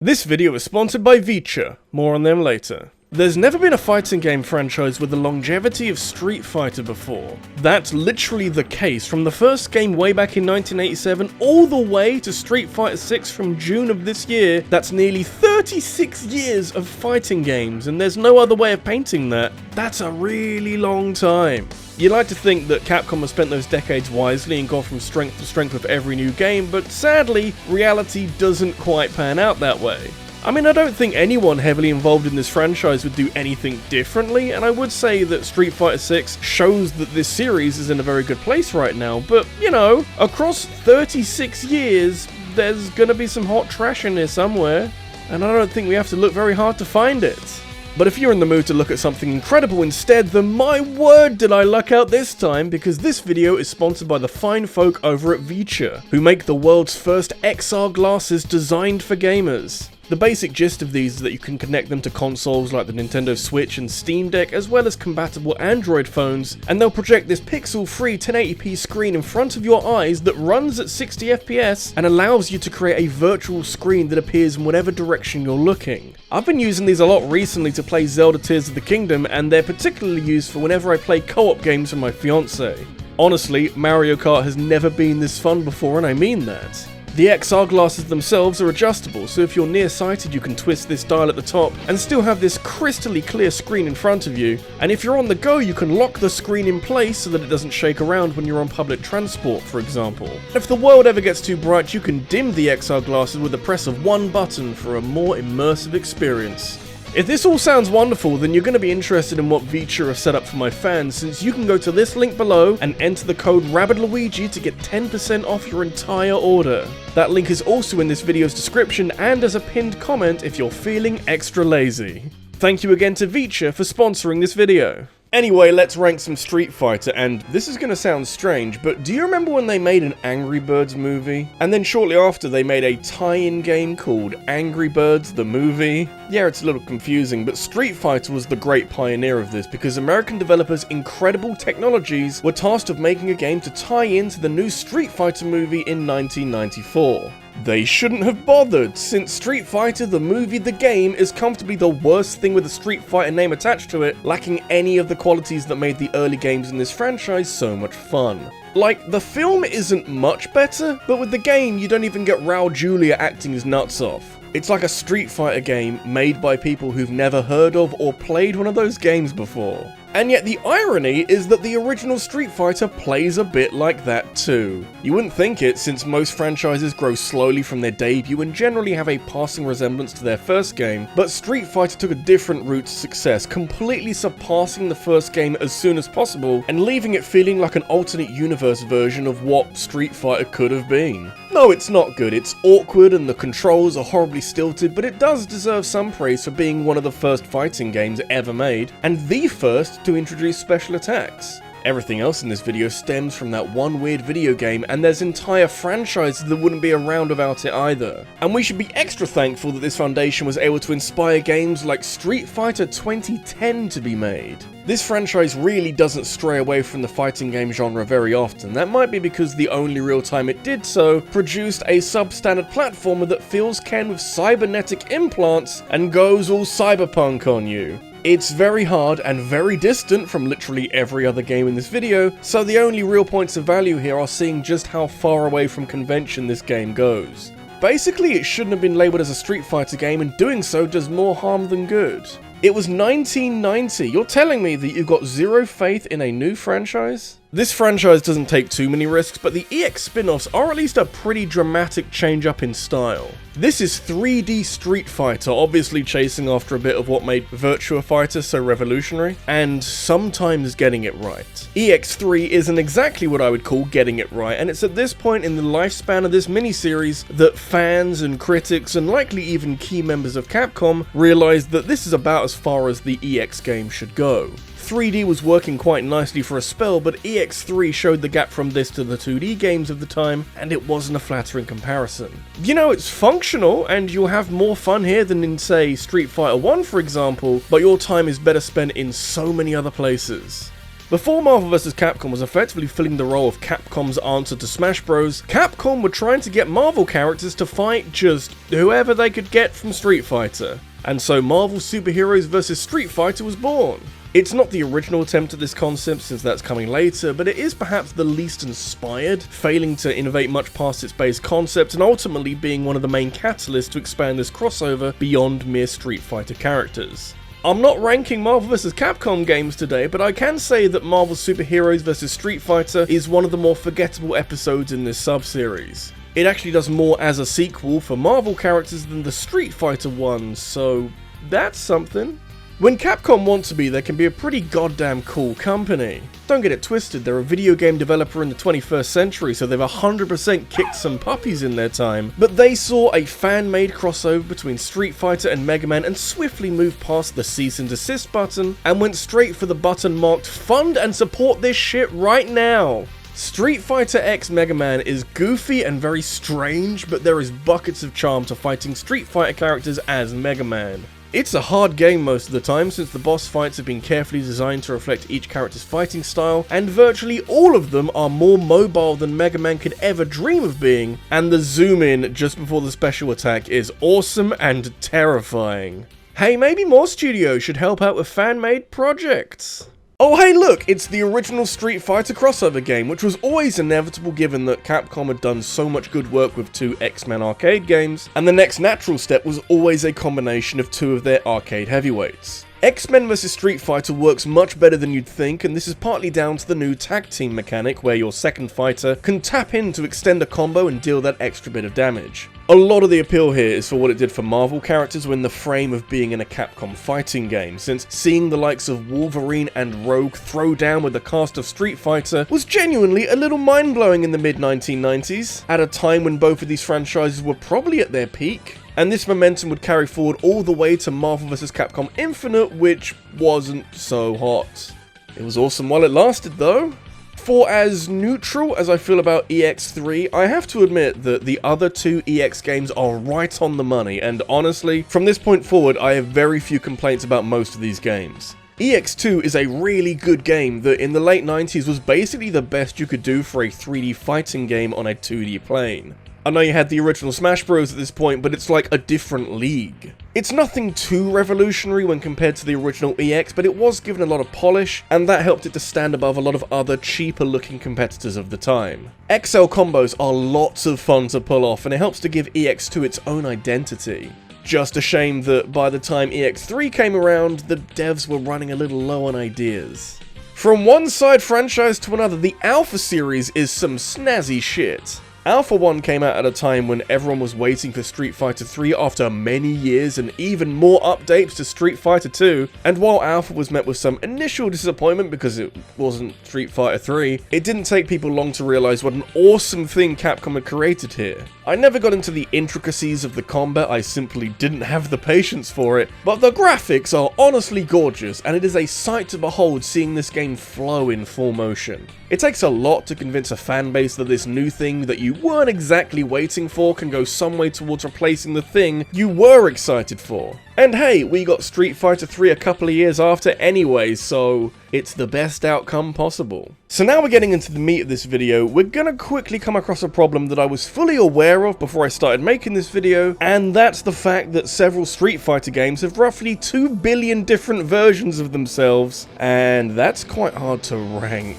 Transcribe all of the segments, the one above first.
This video is sponsored by Vicha, more on them later. There's never been a fighting game franchise with the longevity of Street Fighter before. That's literally the case, from the first game way back in 1987 all the way to Street Fighter 6 from June of this year. That's nearly 36 years of fighting games, and there's no other way of painting that. That's a really long time. You'd like to think that Capcom has spent those decades wisely and gone from strength to strength with every new game, but sadly, reality doesn't quite pan out that way. I mean, I don't think anyone heavily involved in this franchise would do anything differently, and I would say that Street Fighter 6 shows that this series is in a very good place right now, but, you know, across 36 years, there's gonna be some hot trash in there somewhere, and I don't think we have to look very hard to find it. But if you're in the mood to look at something incredible instead, then my word did I luck out this time, because this video is sponsored by the fine folk over at Vicha, who make the world's first XR glasses designed for gamers. The basic gist of these is that you can connect them to consoles like the Nintendo Switch and Steam Deck, as well as compatible Android phones, and they'll project this pixel-free 1080p screen in front of your eyes that runs at 60 FPS and allows you to create a virtual screen that appears in whatever direction you're looking. I've been using these a lot recently to play Zelda Tears of the Kingdom, and they're particularly used for whenever I play co-op games with my fiancé. Honestly, Mario Kart has never been this fun before, and I mean that. The XR glasses themselves are adjustable, so if you're nearsighted you can twist this dial at the top and still have this crystally clear screen in front of you, and if you're on the go you can lock the screen in place so that it doesn't shake around when you're on public transport, for example. If the world ever gets too bright you can dim the XR glasses with the press of one button for a more immersive experience. If this all sounds wonderful, then you're going to be interested in what Vicha have set up for my fans, since you can go to this link below and enter the code RabbidLuigi to get 10% off your entire order. That link is also in this video's description and as a pinned comment if you're feeling extra lazy. Thank you again to Vicha for sponsoring this video. Anyway, let's rank some Street Fighter, and this is gonna sound strange, but do you remember when they made an Angry Birds movie? And then shortly after they made a tie-in game called Angry Birds the Movie? Yeah, it's a little confusing, but Street Fighter was the great pioneer of this because American developers' incredible technologies were tasked with making a game to tie into the new Street Fighter movie in 1994. They shouldn't have bothered, since Street Fighter the movie the game is comfortably the worst thing with a Street Fighter name attached to it, lacking any of the qualities that made the early games in this franchise so much fun. Like, the film isn't much better, but with the game you don't even get Raul Julia acting his nuts off. It's like a Street Fighter game made by people who've never heard of or played one of those games before. And yet the irony is that the original Street Fighter plays a bit like that too. You wouldn't think it, since most franchises grow slowly from their debut and generally have a passing resemblance to their first game, but Street Fighter took a different route to success, completely surpassing the first game as soon as possible and leaving it feeling like an alternate universe version of what Street Fighter could have been. No, it's not good, it's awkward and the controls are horribly stilted, but it does deserve some praise for being one of the first fighting games ever made, and the first to introduce special attacks. Everything else in this video stems from that one weird video game, and there's entire franchises that wouldn't be around without it either. And we should be extra thankful that this foundation was able to inspire games like Street Fighter 2010 to be made. This franchise really doesn't stray away from the fighting game genre very often. That might be because the only real time it did so produced a substandard platformer that fills Ken with cybernetic implants and goes all cyberpunk on you. It's very hard and very distant from literally every other game in this video, so the only real points of value here are seeing just how far away from convention this game goes. Basically, it shouldn't have been labelled as a Street Fighter game, and doing so does more harm than good. It was 1990, you're telling me that you've got zero faith in a new franchise? This franchise doesn't take too many risks, but the EX spin-offs are at least a pretty dramatic change up in style. This is 3D Street Fighter, obviously chasing after a bit of what made Virtua Fighter so revolutionary, and sometimes getting it right. EX3 isn't exactly what I would call getting it right, and it's at this point in the lifespan of this miniseries that fans and critics, and likely even key members of Capcom, realized that this is about as far as the EX game should go. 3D was working quite nicely for a spell, but EX3 showed the gap from this to the 2D games of the time, and it wasn't a flattering comparison. You know, it's functional, and you'll have more fun here than in, say, Street Fighter 1 for example, but your time is better spent in so many other places. Before Marvel vs. Capcom was effectively filling the role of Capcom's answer to Smash Bros., Capcom were trying to get Marvel characters to fight just whoever they could get from Street Fighter. And so Marvel Superheroes vs. Street Fighter was born. It's not the original attempt at this concept, since that's coming later, but it is perhaps the least inspired, failing to innovate much past its base concept and ultimately being one of the main catalysts to expand this crossover beyond mere Street Fighter characters. I'm not ranking Marvel vs. Capcom games today, but I can say that Marvel Superheroes vs. Street Fighter is one of the more forgettable episodes in this sub-series. It actually does more as a sequel for Marvel characters than the Street Fighter one, so that's something. When Capcom want to be, they can be a pretty goddamn cool company. Don't get it twisted, they're a video game developer in the 21st century, so they've 100% kicked some puppies in their time, but they saw a fan-made crossover between Street Fighter and Mega Man and swiftly moved past the cease and desist button and went straight for the button marked fund and support this shit right now. Street Fighter X Mega Man is goofy and very strange, but there is buckets of charm to fighting Street Fighter characters as Mega Man. It's a hard game most of the time, since the boss fights have been carefully designed to reflect each character's fighting style, and virtually all of them are more mobile than Mega Man could ever dream of being, and the zoom in just before the special attack is awesome and terrifying. Hey, maybe more studios should help out with fan-made projects. Oh hey look, it's the original Street Fighter crossover game, which was always inevitable given that Capcom had done so much good work with 2 X-Men arcade games, and the next natural step was always a combination of 2 of their arcade heavyweights. X-Men vs. Street Fighter works much better than you'd think, and this is partly down to the new tag team mechanic where your second fighter can tap in to extend a combo and deal that extra bit of damage. A lot of the appeal here is for what it did for Marvel characters when the frame of being in a Capcom fighting game, since seeing the likes of Wolverine and Rogue throw down with the cast of Street Fighter was genuinely a little mind-blowing in the mid-1990s, at a time when both of these franchises were probably at their peak. And this momentum would carry forward all the way to Marvel vs. Capcom Infinite, which wasn't so hot. It was awesome while it lasted though. For as neutral as I feel about EX3, I have to admit that the other 2 EX games are right on the money, and honestly, from this point forward, I have very few complaints about most of these games. EX2 is a really good game that in the late 90s was basically the best you could do for a 3D fighting game on a 2D plane. I know you had the original Smash Bros at this point, but it's like a different league. It's nothing too revolutionary when compared to the original EX, but it was given a lot of polish, and that helped it to stand above a lot of other cheaper looking competitors of the time. XL combos are lots of fun to pull off, and it helps to give EX2 its own identity. Just a shame that by the time EX3 came around, the devs were running a little low on ideas. From one side franchise to another, the Alpha series is some snazzy shit. Alpha 1 came out at a time when everyone was waiting for Street Fighter 3 after many years and even more updates to Street Fighter 2, and while Alpha was met with some initial disappointment because it wasn't Street Fighter 3, it didn't take people long to realize what an awesome thing Capcom had created here. I never got into the intricacies of the combat, I simply didn't have the patience for it, but the graphics are honestly gorgeous, and it is a sight to behold seeing this game flow in full motion. It takes a lot to convince a fanbase that this new thing that you weren't exactly waiting for can go some way towards replacing the thing you were excited for. And hey, we got Street Fighter 3 a couple of years after anyway, so it's the best outcome possible. So now we're getting into the meat of this video. We're gonna quickly come across a problem that I was fully aware of before I started making this video, and that's the fact that several Street Fighter games have roughly 2 billion different versions of themselves, and that's quite hard to rank.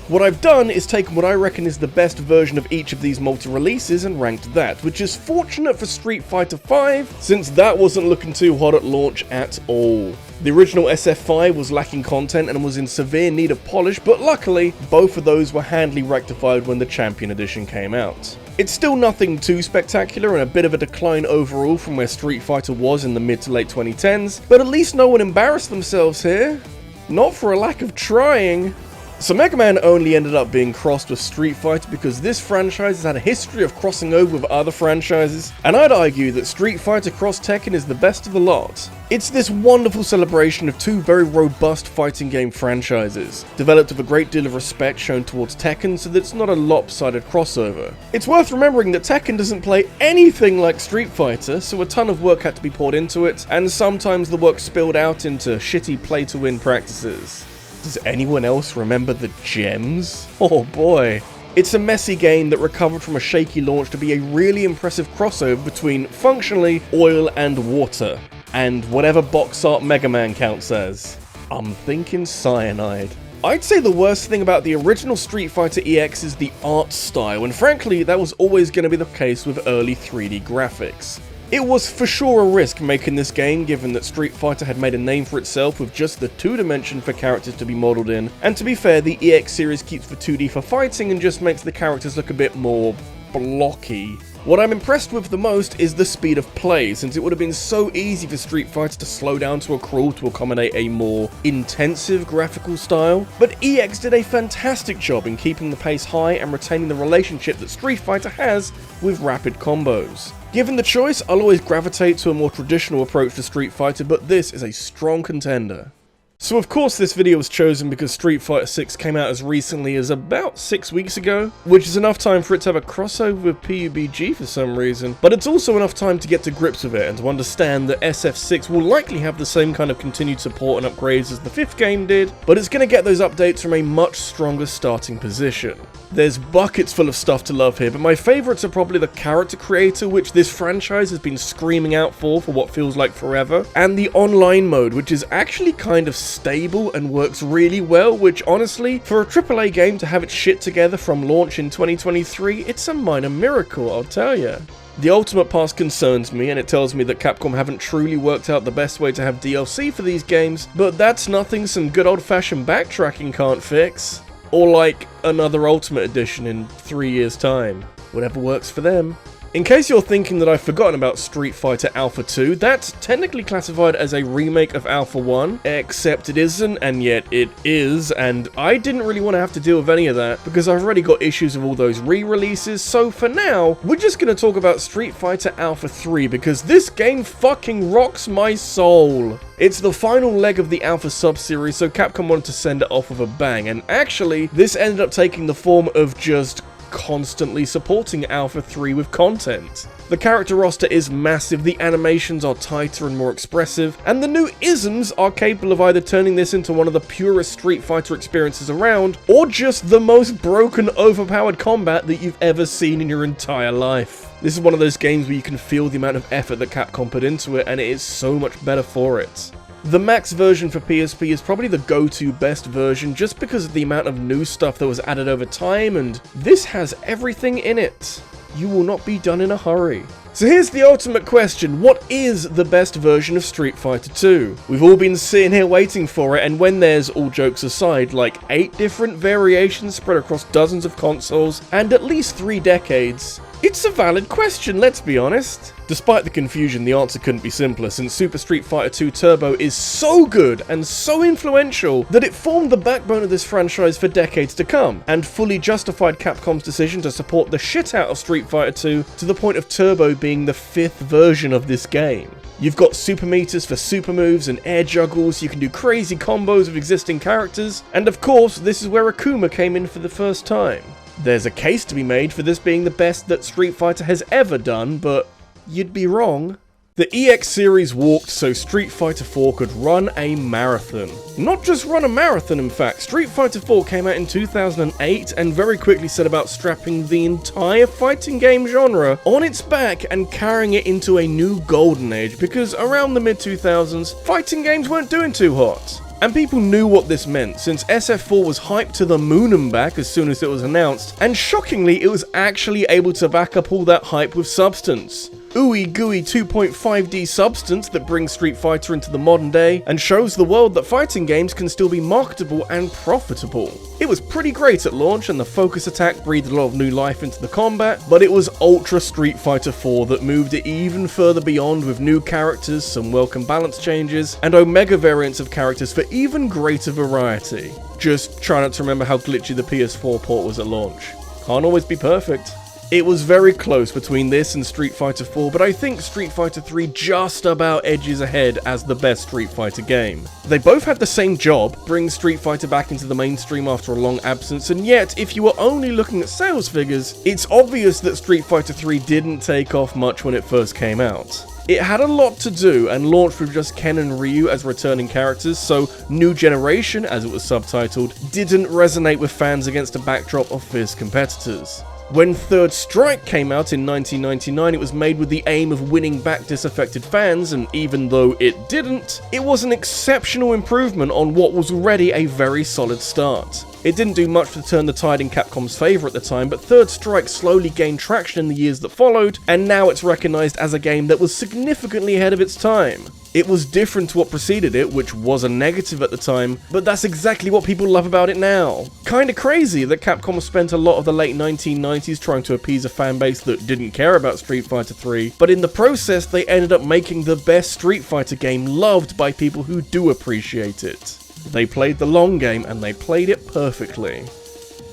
What I've done is taken what I reckon is the best version of each of these multi-releases and ranked that, which is fortunate for Street Fighter V, since that wasn't looking too hot at launch at all. The original SF5 was lacking content and was in severe need of polish, but luckily, both of those were handily rectified when the Champion Edition came out. It's still nothing too spectacular and a bit of a decline overall from where Street Fighter was in the mid to late 2010s, but at least no one embarrassed themselves here. Not for a lack of trying. So Mega Man only ended up being crossed with Street Fighter because this franchise has had a history of crossing over with other franchises, and I'd argue that Street Fighter Cross Tekken is the best of the lot. It's this wonderful celebration of 2 very robust fighting game franchises, developed with a great deal of respect shown towards Tekken so that it's not a lopsided crossover. It's worth remembering that Tekken doesn't play anything like Street Fighter, so a ton of work had to be poured into it, and sometimes the work spilled out into shitty play-to-win practices. Does anyone else remember the gems? Oh boy. It's a messy game that recovered from a shaky launch to be a really impressive crossover between, functionally, oil and water, and whatever box art Mega Man counts as. I'm thinking cyanide. I'd say the worst thing about the original Street Fighter EX is the art style, and frankly, that was always going to be the case with early 3D graphics. It was for sure a risk making this game, given that Street Fighter had made a name for itself with just the 2D for characters to be modelled in, and to be fair, the EX series keeps the 2D for fighting and just makes the characters look a bit more blocky. What I'm impressed with the most is the speed of play, since it would have been so easy for Street Fighter to slow down to a crawl to accommodate a more intensive graphical style, but EX did a fantastic job in keeping the pace high and retaining the relationship that Street Fighter has with rapid combos. Given the choice, I'll always gravitate to a more traditional approach to Street Fighter, but this is a strong contender. So of course this video was chosen because Street Fighter 6 came out as recently as about 6 weeks ago, which is enough time for it to have a crossover with PUBG for some reason, but it's also enough time to get to grips with it and to understand that SF6 will likely have the same kind of continued support and upgrades as the 5th game did, but it's going to get those updates from a much stronger starting position. There's buckets full of stuff to love here, but my favourites are probably the character creator, which this franchise has been screaming out for what feels like forever, and the online mode, which is actually kind of stable and works really well, which honestly, for a AAA game to have its shit together from launch in 2023, it's a minor miracle, I'll tell ya. The Ultimate Pass concerns me, and it tells me that Capcom haven't truly worked out the best way to have DLC for these games, but that's nothing some good old-fashioned backtracking can't fix. Or like another Ultimate Edition in 3 years' time. Whatever works for them. In case you're thinking that I've forgotten about Street Fighter Alpha 2, that's technically classified as a remake of Alpha 1, except it isn't, and yet it is, and I didn't really want to have to deal with any of that, because I've already got issues with all those re-releases, so for now, we're just going to talk about Street Fighter Alpha 3, because this game fucking rocks my soul. It's the final leg of the Alpha sub-series, so Capcom wanted to send it off with a bang, and actually, this ended up taking the form of just constantly supporting Alpha 3 with content. The character roster is massive, the animations are tighter and more expressive, and the new isms are capable of either turning this into one of the purest Street Fighter experiences around, or just the most broken, overpowered combat that you've ever seen in your entire life. This is one of those games where you can feel the amount of effort that Capcom put into it, and it is so much better for it. The max version for PSP is probably the go-to best version just because of the amount of new stuff that was added over time, and this has everything in it. You will not be done in a hurry. So here's the ultimate question, what is the best version of Street Fighter 2? We've all been sitting here waiting for it, and when there's, all jokes aside, like 8 different variations spread across dozens of consoles and at least 3 decades, it's a valid question, let's be honest. Despite the confusion, the answer couldn't be simpler, since Super Street Fighter 2 Turbo is so good and so influential that it formed the backbone of this franchise for decades to come, and fully justified Capcom's decision to support the shit out of Street Fighter 2 to the point of Turbo being the 5th version of this game. You've got super meters for super moves and air juggles, you can do crazy combos with existing characters, and of course, this is where Akuma came in for the first time. There's a case to be made for this being the best that Street Fighter has ever done, but you'd be wrong. The EX series walked so Street Fighter 4 could run a marathon. Not just run a marathon, in fact. Street Fighter 4 came out in 2008 and very quickly set about strapping the entire fighting game genre on its back and carrying it into a new golden age, because around the mid-2000s, fighting games weren't doing too hot. And people knew what this meant, since SF4 was hyped to the moon and back as soon as it was announced, and shockingly, it was actually able to back up all that hype with substance. Ooey gooey 2.5D substance that brings Street Fighter into the modern day and shows the world that fighting games can still be marketable and profitable. It was pretty great at launch, and the focus attack breathed a lot of new life into the combat, but it was Ultra Street Fighter 4 that moved it even further beyond with new characters, some welcome balance changes, and Omega variants of characters for even greater variety. Just try not to remember how glitchy the PS4 port was at launch. Can't always be perfect. It was very close between this and Street Fighter 4, but I think Street Fighter 3 just about edges ahead as the best Street Fighter game. They both had the same job, bring Street Fighter back into the mainstream after a long absence, and yet, if you were only looking at sales figures, it's obvious that Street Fighter 3 didn't take off much when it first came out. It had a lot to do and launched with just Ken and Ryu as returning characters, so New Generation, as it was subtitled, didn't resonate with fans against a backdrop of fierce competitors. When Third Strike came out in 1999, it was made with the aim of winning back disaffected fans, and even though it didn't, it was an exceptional improvement on what was already a very solid start. It didn't do much to turn the tide in Capcom's favour at the time, but Third Strike slowly gained traction in the years that followed, and now it's recognised as a game that was significantly ahead of its time. It was different to what preceded it, which was a negative at the time, but that's exactly what people love about it now. Kinda crazy that Capcom spent a lot of the late 1990s trying to appease a fanbase that didn't care about Street Fighter 3, but in the process they ended up making the best Street Fighter game loved by people who do appreciate it. They played the long game, and they played it perfectly.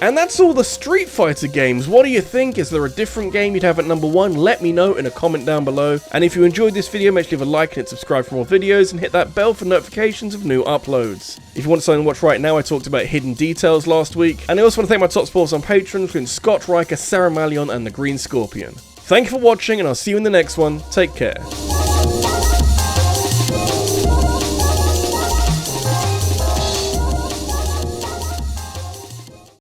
And that's all the Street Fighter games. What do you think? Is there a different game you'd have at number 1? Let me know in a comment down below. And if you enjoyed this video, make sure you leave a like and hit subscribe for more videos, and hit that bell for notifications of new uploads. If you want something to watch right now, I talked about Hidden Details last week. And I also want to thank my top supporters on Patreon, including Scott Riker, Sarah Malion, and the Green Scorpion. Thank you for watching, and I'll see you in the next one. Take care.